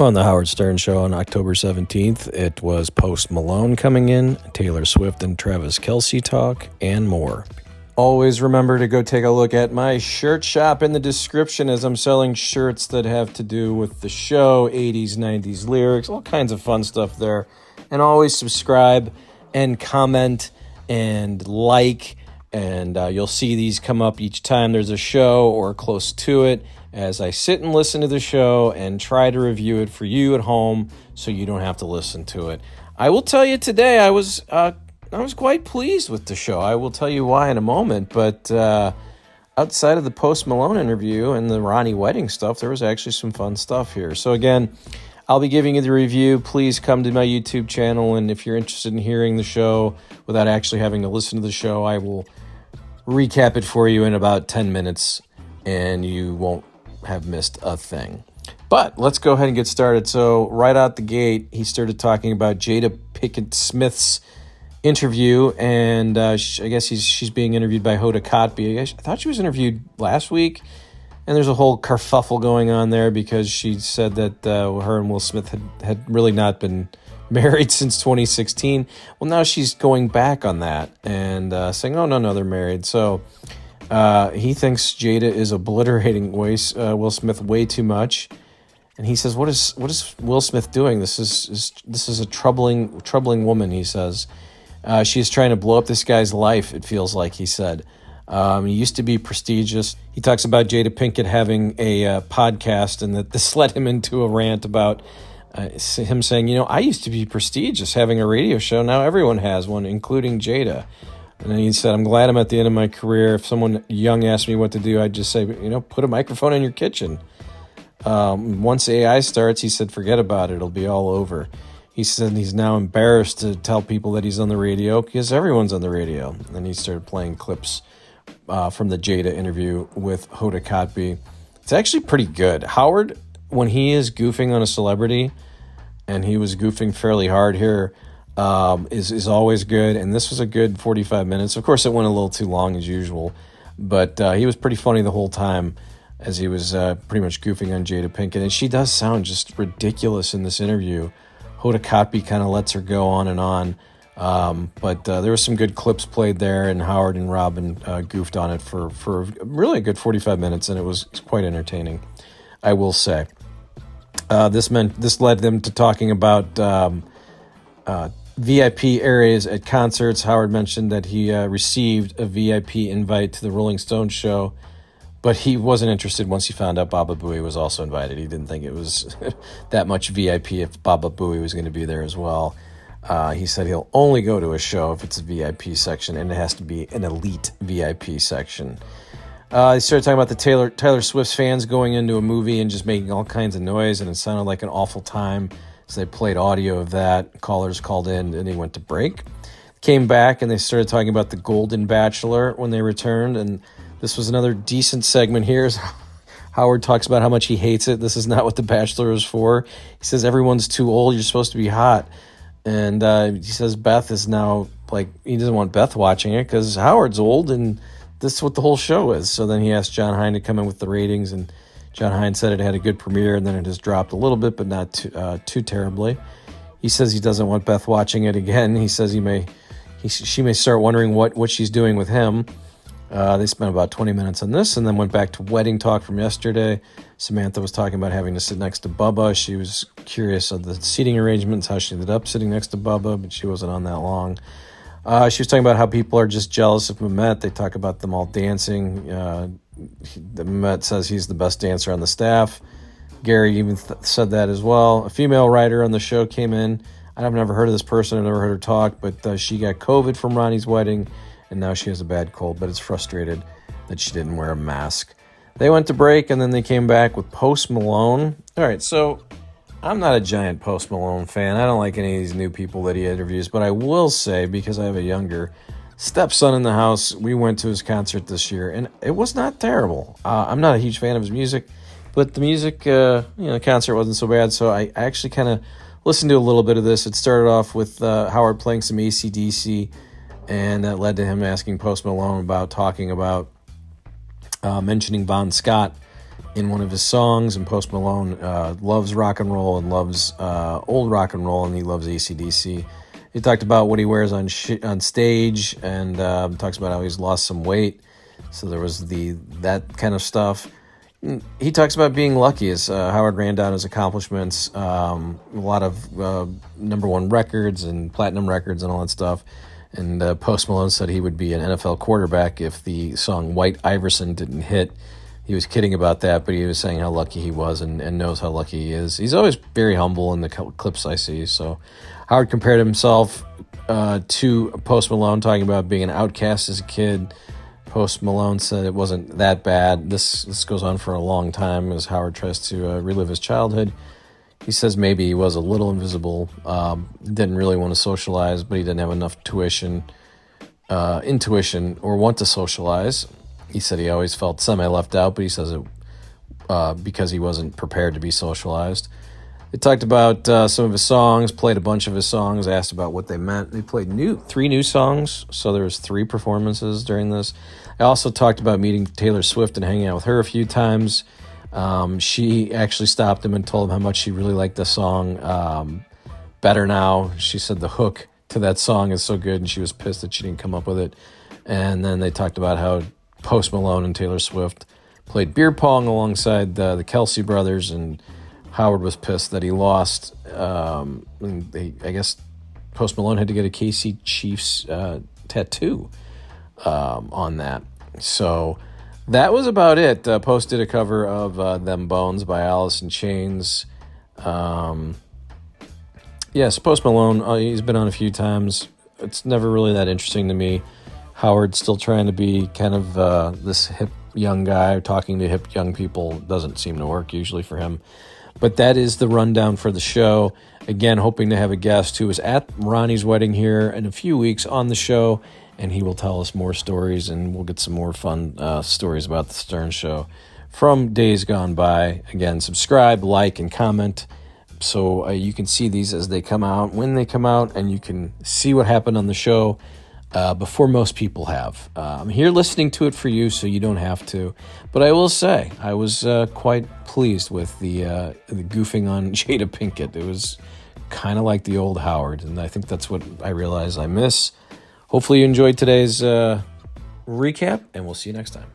On the Howard Stern Show on October 17th, it was Post Malone coming in, Taylor Swift and Travis Kelce talk, and more. Always remember to go take a look at my shirt shop in the description as I'm selling shirts that have to do with the show, 80s, 90s lyrics, all kinds of fun stuff there. And always subscribe and comment and like, and you'll see these come up each time there's a show or close to it, as I sit and listen to the show and try to review it for you at home so you don't have to listen to it. I will tell you today I was quite pleased with the show. I will tell you why in a moment, but outside of the Post Malone interview and the Ronnie wedding stuff, there was actually some fun stuff here. So again, I'll be giving you the review. Please come to my YouTube channel, and if you're interested in hearing the show without actually having to listen to the show, I will recap it for you in about 10 minutes, and you won't have missed a thing. But let's go ahead and get started. So right out the gate, he started talking about Jada Pinkett Smith's interview, and I guess she's being interviewed by Hoda Kotb. I thought she was interviewed last week, and there's a whole kerfuffle going on there because she said that her and Will Smith had really not been married since 2016. Well, now she's going back on that and saying, oh, no, they're married. So he thinks Jada is obliterating Will Smith way too much, and he says, "What is Will Smith doing? This is a troubling woman." He says she is trying to blow up this guy's life. It feels like, he said. He used to be prestigious. He talks about Jada Pinkett having a podcast, and that this led him into a rant about him saying, I used to be prestigious having a radio show. Now everyone has one, including Jada. And then he said, I'm glad I'm at the end of my career. If someone young asked me what to do, I'd just say, put a microphone in your kitchen. Once AI starts, he said, forget about it. It'll be all over. He said he's now embarrassed to tell people that he's on the radio because everyone's on the radio. And then he started playing clips from the Jada interview with Hoda Kotb. It's actually pretty good. Howard, when he is goofing on a celebrity, and he was goofing fairly hard here, is always good, and this was a good 45 minutes. Of course, it went a little too long as usual, but he was pretty funny the whole time as he was pretty much goofing on Jada Pinkett, and she does sound just ridiculous in this interview. Hoda Kotb kind of lets her go on and on, but there were some good clips played there, and Howard and Robin goofed on it for really a good 45 minutes, and it was quite entertaining, I will say. This led them to talking about VIP areas at concerts. Howard mentioned that he received a VIP invite to the Rolling Stones show, but he wasn't interested once he found out Baba Booey was also invited. He didn't think it was that much VIP if Baba Booey was going to be there as well. He said he'll only go to a show if it's a VIP section, and it has to be an elite VIP section. He started talking about the Taylor Swift's fans going into a movie and just making all kinds of noise, and it sounded like an awful time. So they played audio of that. Callers called in, and he went to break. Came back, and they started talking about the Golden Bachelor when they returned, and this was another decent segment here. Howard talks about how much he hates it. This is not what The Bachelor is for. He says everyone's too old. You're supposed to be hot. And he says Beth is now, he doesn't want Beth watching it because Howard's old, and this is what the whole show is. So then he asked John Hein to come in with the ratings, and John Hein said it had a good premiere, and then it has dropped a little bit, but not too terribly. He says he doesn't want Beth watching it again. He says she may start wondering what she's doing with him. They spent about 20 minutes on this, and then went back to wedding talk from yesterday. Samantha was talking about having to sit next to Bubba. She was curious of the seating arrangements, how she ended up sitting next to Bubba, but she wasn't on that long. She was talking about how people are just jealous of Mehmet. They talk about them all dancing. Mehmet says he's the best dancer on the staff. Gary even said that as well. A female writer on the show came in. I've never heard of this person. I've never heard her talk, but she got COVID from Ronnie's wedding, and now she has a bad cold, but it's frustrated that she didn't wear a mask. They went to break, and then they came back with Post Malone. All right, so I'm not a giant Post Malone fan. I don't like any of these new people that he interviews, but I will say, because I have a younger stepson in the house, we went to his concert this year, and it was not terrible. I'm not a huge fan of his music, but the music, the concert wasn't so bad, so I actually kind of listened to a little bit of this. It started off with Howard playing some AC/DC, and that led to him asking Post Malone about talking about mentioning Bon Scott in one of his songs, and Post Malone loves rock and roll and loves old rock and roll, and he loves AC/DC. He talked about what he wears on stage, and talks about how he's lost some weight. So there was that kind of stuff. He talks about being lucky as Howard ran down his accomplishments, a lot of number one records and platinum records and all that stuff. And Post Malone said he would be an NFL quarterback if the song White Iverson didn't hit. He was kidding about that, but he was saying how lucky he was and knows how lucky he is. He's always very humble in the clips I see. So Howard compared himself to Post Malone, talking about being an outcast as a kid. Post Malone said it wasn't that bad. This goes on for a long time as Howard tries to relive his childhood. He says maybe he was a little invisible, didn't really want to socialize, but he didn't have enough intuition, or want to socialize. He said he always felt semi-left out, but he says it because he wasn't prepared to be socialized. They talked about some of his songs, played a bunch of his songs, asked about what they meant. They played 3 new songs, so there was 3 performances during this. I also talked about meeting Taylor Swift and hanging out with her a few times. She actually stopped him and told him how much she really liked the song Better Now. She said the hook to that song is so good, and she was pissed that she didn't come up with it. And then they talked about how Post Malone and Taylor Swift played beer pong alongside the Kelsey brothers, and Howard was pissed that he lost. I guess Post Malone had to get a KC Chiefs tattoo on that. So that was about it. Post did a cover of Them Bones by Alice in Chains. Yes, Post Malone, he's been on a few times. It's never really that interesting to me. Howard's still trying to be kind of this hip young guy. Talking to hip young people doesn't seem to work usually for him. But that is the rundown for the show. Again, hoping to have a guest who is at Ronnie's wedding here in a few weeks on the show, and he will tell us more stories, and we'll get some more fun stories about the Stern Show from days gone by. Again, subscribe, like, and comment so you can see these as they come out, when they come out, and you can see what happened on the show before most people have. I'm here listening to it for you, so you don't have to. But I will say, I was quite pleased with the goofing on Jada Pinkett. It was kind of like the old Howard, and I think that's what I realize I miss. Hopefully you enjoyed today's recap, and we'll see you next time.